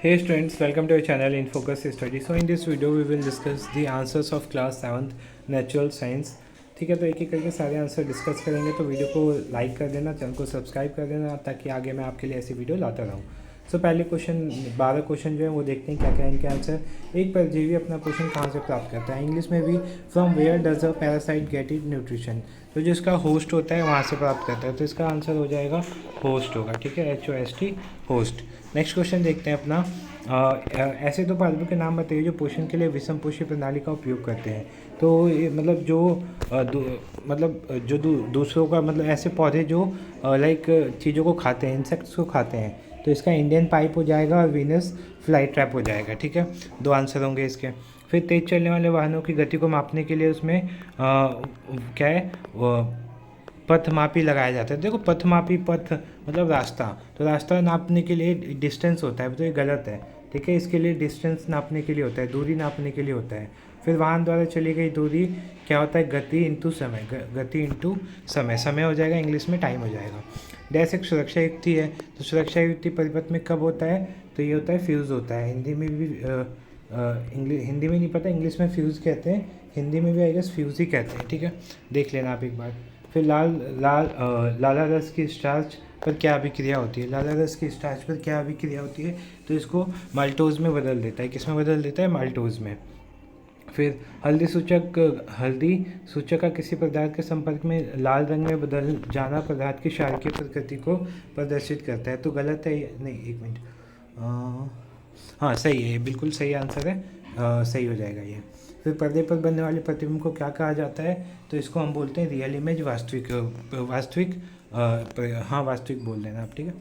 Hey students, welcome to our channel in Focus Study. So in this video we will discuss the answers of class 7th Natural Science. ठीक है, तो एक एक करके सारे answer discuss करेंगे, तो वीडियो को लाइक कर देना, चैनल को सब्सक्राइब कर देना ताकि आगे मैं आपके लिए ऐसी वीडियो लाता रहूँ। सो पहले क्वेश्चन 12 क्वेश्चन जो है वो देखते हैं क्या क्या इनके आंसर। एक परजीवी अपना पोषण कहाँ से प्राप्त करता है, इंग्लिश में भी from where does a parasite get it nutrition, तो जो इसका होस्ट होता है वहाँ से प्राप्त करता है, तो इसका आंसर हो जाएगा होस्ट होगा। ठीक है, HOST होस्ट। नेक्स्ट क्वेश्चन देखते हैं अपना। ऐसे तो पादपों के नाम बताइए जो पोषण के लिए विषम पोषी प्रणाली का उपयोग करते हैं। तो ये मतलब जो दूसरों का मतलब ऐसे पौधे जो लाइक चीज़ों को खाते हैं, इंसेक्ट्स को खाते हैं, तो इसका इंडियन पाइप हो जाएगा और वीनस फ्लाई ट्रैप हो जाएगा। ठीक है, दो आंसर होंगे इसके। फिर तेज चलने वाले वाहनों की गति को मापने के लिए उसमें क्या है पथमापी लगाया जाता है। देखो पथमापी, पथ मतलब रास्ता, तो रास्ता नापने के लिए डिस्टेंस होता है, तो ये गलत है। ठीक है, इसके लिए डिस्टेंस नापने के लिए होता है, दूरी नापने के लिए होता है। फिर वाहन द्वारा चली गई दूरी क्या होता है, गति इंटू समय, गति इंटू समय, समय हो जाएगा, इंग्लिश में टाइम हो जाएगा। डैश एक सुरक्षा युक्ति है, तो सुरक्षा युक्ति परिपथ में कब होता है, तो ये होता है फ्यूज़ होता है। हिंदी में भी हिंदी में नहीं पता, इंग्लिश में फ्यूज़ कहते हैं, हिंदी में भी आई गेस फ्यूज़ ही कहते हैं। ठीक है, देख लेना आप एक बार। फिर लाला रस की स्टार्च पर क्या अभिक्रिया होती है, लाला रस की स्टार्च पर क्या अभिक्रिया होती है, तो इसको माल्टोज में बदल देता है। किस में बदल देता है, माल्टोज में। फिर हल्दी सूचक का किसी पदार्थ के संपर्क में लाल रंग में बदल जाना पदार्थ की क्षारीय प्रकृति को प्रदर्शित करता है, तो गलत है नहीं, एक मिनट, हाँ सही है, बिल्कुल सही आंसर है, सही हो जाएगा ये। फिर पर्दे पर बनने वाले प्रतिबिंब को क्या कहा जाता है, तो इसको हम बोलते हैं रियल इमेज, वास्तविक वास्तविक बोल देना आप। ठीक है,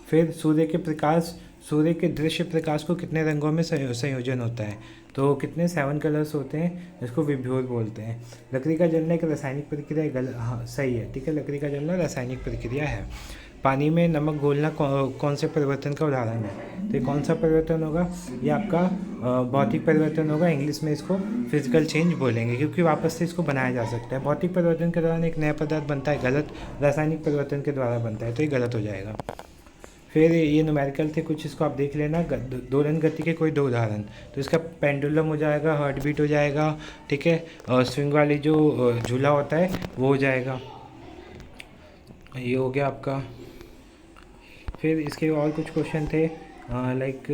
फिर सूर्य के दृश्य प्रकाश को कितने रंगों में संयोजन होता है, तो कितने 7 कलर्स होते हैं, इसको विभ्योर बोलते हैं। लकड़ी का जलना एक रासायनिक प्रक्रिया, हाँ सही है। ठीक है, लकड़ी का जलना रासायनिक प्रक्रिया है। पानी में नमक घोलना कौन से परिवर्तन का उदाहरण है, तो कौन सा परिवर्तन होगा, ये आपका भौतिक परिवर्तन होगा, इंग्लिश में इसको फिजिकल चेंज बोलेंगे, क्योंकि वापस से इसको बनाया जा सकता है। भौतिक परिवर्तन के दौरान एक नया पदार्थ बनता है, गलत। रासायनिक परिवर्तन के द्वारा बनता है, तो ये गलत हो जाएगा। फिर ये न्यूमेरिकल थे कुछ, इसको आप देख लेना। दोलन गति के कोई 2 उदाहरण, तो इसका पेंडुलम हो जाएगा, हार्ट बीट हो जाएगा। ठीक है, स्विंग वाली जो झूला होता है वो हो जाएगा, ये हो गया आपका। फिर इसके और कुछ क्वेश्चन थे, लाइक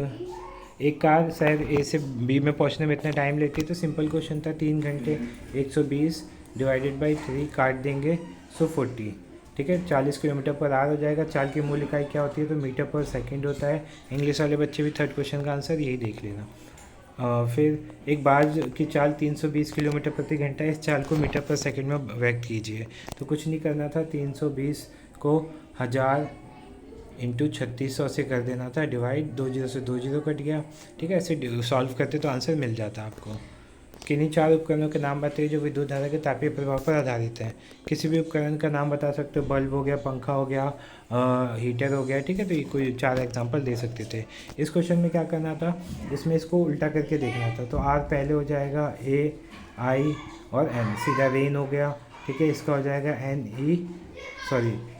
एक कार शहर ए से बी में पहुंचने में इतना टाइम लेती है, तो सिंपल क्वेश्चन था 3 घंटे 120 डिवाइडेड बाई 3 काट देंगे, सो 40। ठीक है, 40 किलोमीटर पर आवर हो जाएगा। चाल की मूल इकाई क्या होती है, तो मीटर पर सेकंड होता है। इंग्लिश वाले बच्चे भी थर्ड क्वेश्चन का आंसर यही देख लेना। फिर एक बाज की चाल 320 किलोमीटर प्रति घंटा, इस चाल को मीटर पर सेकंड में व्यक्त कीजिए, तो कुछ नहीं करना था, 320 को 1000 इंटू 3600 से कर देना था डिवाइड, 2 0 से 2 0 कट गया। ठीक है, ऐसे सॉल्व करते तो आंसर मिल जाता आपको। किन्हीं 4 उपकरणों के नाम बताइए जो विद्युत धारा के तापीय प्रभाव पर आधारित हैं। किसी भी उपकरण का नाम बता सकते हो, बल्ब हो गया, पंखा हो गया, हीटर हो गया। ठीक है, तो ये कोई 4 एग्जांपल दे सकते थे। इस क्वेश्चन में क्या करना था, इसमें इसको उल्टा करके देखना था, तो R पहले हो जाएगा A I और N, सीधा रेन हो गया। ठीक है, इसका हो जाएगा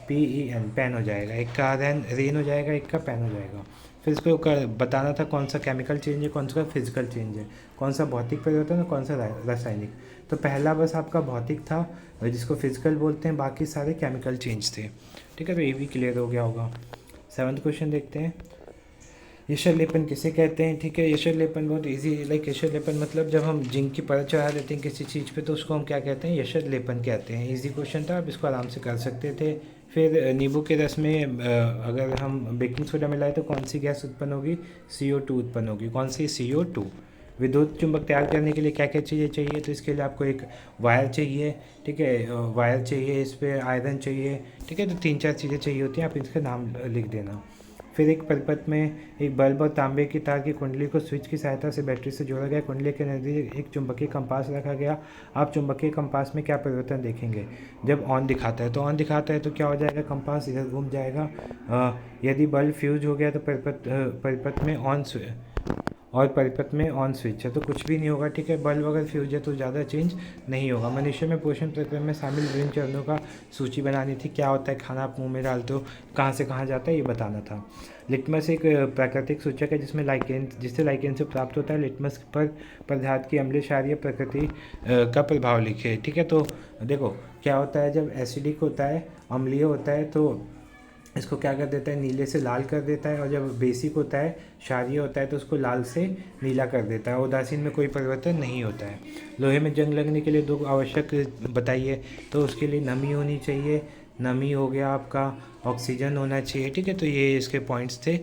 PEN, पेन हो जाएगा, एक का रेन हो जाएगा, एक का पेन हो जाएगा। फिर इसको बताना था कौन सा केमिकल चेंज है, कौन सा फिजिकल चेंज है, कौन सा भौतिक परिवर्तन है, कौन सा रासायनिक। तो पहला बस आपका भौतिक था, जिसको फिजिकल बोलते हैं, बाकी सारे केमिकल चेंज थे। ठीक है, तो ये भी क्लियर हो गया होगा। 7th क्वेश्चन देखते हैं। यशर लेपन किसे कहते हैं। ठीक है, यशर लेपन बहुत इजी, लाइक यशर लेपन मतलब जब हम जिंक की परत चढ़ा देते हैं किसी चीज़ पे, तो उसको हम क्या कहते हैं, यशर लेपन कहते हैं। इजी क्वेश्चन था, आप इसको आराम से कर सकते थे। फिर नींबू के रस में अगर हम बेकिंग सोडा मिलाएं तो कौन सी गैस उत्पन्न होगी, CO2 उत्पन्न होगी। कौन सी, CO2। विद्युत चुंबक तैयार करने के लिए क्या क्या चीज़ें चाहिए, तो इसके लिए आपको एक वायर चाहिए। ठीक है, वायर चाहिए, इस पर आयरन चाहिए। ठीक है, तो 3-4 चीज़ें चाहिए होती हैं, आप इसका नाम लिख देना। फिर एक परिपथ में एक बल्ब और तांबे की तार की कुंडली को स्विच की सहायता से बैटरी से जोड़ा गया। कुंडली के नज़दीक एक चुंबकीय कंपास रखा गया। आप चुंबकीय कंपास में क्या परिवर्तन देखेंगे, जब ऑन दिखाता है, तो ऑन दिखाता है तो क्या हो जाएगा, कंपास इधर घूम जाएगा। यदि बल्ब फ्यूज हो गया तो परिपथ में और परिपथ में ऑन स्विच है तो कुछ भी नहीं होगा, ठीक है। बल्ब अगर फ्यूज है तो ज़्यादा चेंज नहीं होगा। मनुष्य में पोषण प्रक्रिया में शामिल विभिन्न चरणों का सूची बनानी थी। क्या होता है, खाना आप मुंह में डालते हो, कहाँ से कहाँ जाता है, ये बताना था। लिटमस एक प्राकृतिक सूचक है जिससे लाइकेन से प्राप्त होता है। लिटमस पर पदार्थ की अम्लीय क्षारीय प्रकृति का प्रभाव लिखे, ठीक है। तो देखो क्या होता है, जब एसिडिक होता है, अम्लीय होता है, तो इसको क्या कर देता है, नीले से लाल कर देता है। और जब बेसिक होता है, क्षारीय होता है, तो उसको लाल से नीला कर देता है। उदासीन में कोई परिवर्तन नहीं होता है। लोहे में जंग लगने के लिए 2 आवश्यक बताइए। तो उसके लिए नमी होनी चाहिए, नमी हो गया आपका, ऑक्सीजन होना चाहिए, ठीक है। तो ये इसके पॉइंट्स थे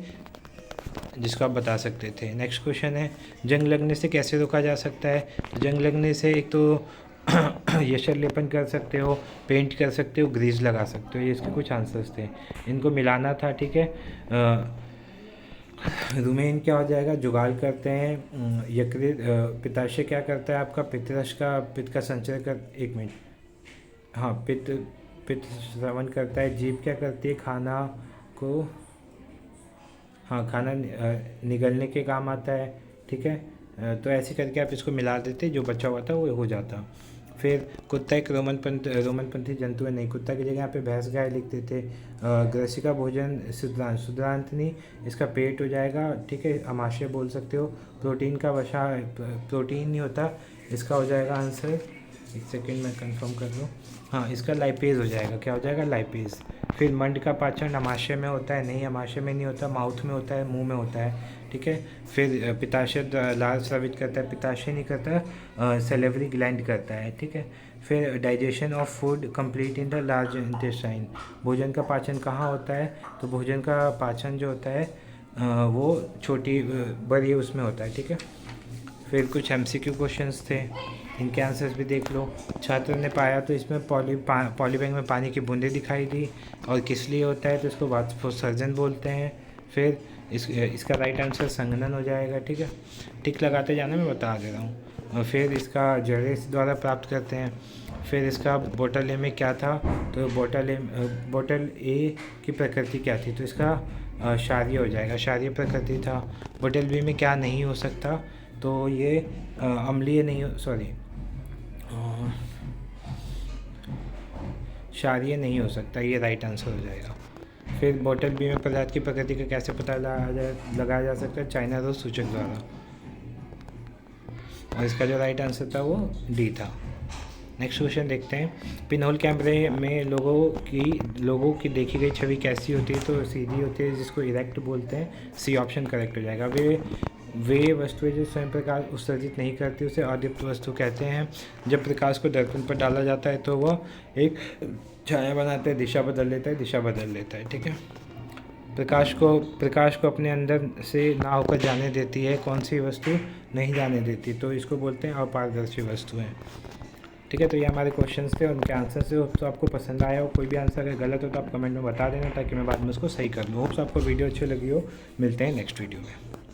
जिसको आप बता सकते थे। नेक्स्ट क्वेश्चन है, जंग लगने से कैसे रोका जा सकता है। तो जंग लगने से एक तो यशर लेपन कर सकते हो, पेंट कर सकते हो, ग्रीस लगा सकते हो। ये इसके कुछ आंसर्स थे, इनको मिलाना था, ठीक है। रुमेन क्या हो जाएगा, जुगाड़ करते हैं। यकृत पित्ताशय क्या करता है आपका, पित्त का संचय कर, एक मिनट, हाँ, पित्त श्रवण करता है। जीभ क्या करती है, खाना को, हाँ, खाना निगलने के काम आता है, ठीक है। तो ऐसे करके आप इसको मिला देते, जो बचा हुआ था वो हो जाता। फिर कुत्ता एक रोमनपंथी जंतु है, नहीं, कुत्ता की जगह यहाँ पे भैंस गाय लिख देते। ग्रसिका भोजन शुद्रांत नहीं, इसका पेट हो जाएगा, ठीक है। अमाशय बोल सकते हो। प्रोटीन का वसा, प्रोटीन नहीं होता, इसका हो जाएगा आंसर, एक सेकेंड में कंफर्म कर लूँ, हाँ, इसका लाइपेज हो जाएगा। क्या हो जाएगा, लाइपेज। फिर मंड का पाचन अमाशय में होता है, नहीं, अमाशय में नहीं होता, माउथ में होता है, मुंह में होता है, ठीक है। फिर पित्ताशय लाल स्रावित करता है, पित्ताशय नहीं करता, सेलेवरी ग्लैंड करता है, ठीक है। फिर digestion of food complete in the large intestine, भोजन का पाचन कहाँ होता है, तो भोजन का पाचन जो होता है वो छोटी बड़ी उसमें होता है, ठीक है। फिर कुछ MCQ क्वेश्चंस थे, इनके आंसर्स भी देख लो। छात्र ने पाया तो इसमें पॉलीबैग में पानी की बूंदें दिखाई दी, और किस लिए होता है, तो इसको वाष्पोत्सर्जन बोलते हैं। फिर इसका राइट आंसर संघनन हो जाएगा, ठीक है। टिक लगाते जाना, मैं बता दे रहा हूँ। और फिर इसका जड़े द्वारा प्राप्त करते हैं। फिर इसका बोतल ए में क्या था, तो बोतल ए की प्रकृति क्या थी, तो इसका क्षारीय हो जाएगा, क्षारीय प्रकृति था। बोतल बी में क्या नहीं हो सकता, तो ये अम्लीय नहीं, सॉरी, क्षारीय नहीं हो सकता, ये राइट आंसर हो जाएगा। फिर बोतल बी में पदार्थ की प्रकृति का कैसे पता लगाया जा सकता है, चाइना रोज सूचक द्वारा, और इसका जो राइट आंसर था वो डी था। नेक्स्ट क्वेश्चन देखते हैं, पिनहोल कैमरे में लोगों की देखी गई छवि कैसी होती है, तो सीधी होती है, जिसको इरेक्ट बोलते हैं। सी ऑप्शन करेक्ट हो जाएगा। वे वस्तुएं जो स्वयं प्रकाश उत्सर्जित नहीं करती उसे अदीप्त वस्तु कहते हैं। जब प्रकाश को दर्पण पर डाला जाता है तो वह एक छाया बनाता है, दिशा बदल लेता है, ठीक है। प्रकाश को अपने अंदर से ना होकर जाने देती है, कौन सी वस्तु नहीं जाने देती, तो इसको बोलते हैं अपारदर्शी वस्तुएं, ठीक है। तो ये हमारे क्वेश्चंस थे, उनके आंसर से होप तो आपको पसंद आया हो। कोई भी आंसर अगर गलत हो तो आप कमेंट में बता देना, ताकि मैं बाद में उसको सही कर लूँ। होप्स आपको वीडियो अच्छी लगी हो। मिलते हैं नेक्स्ट वीडियो में।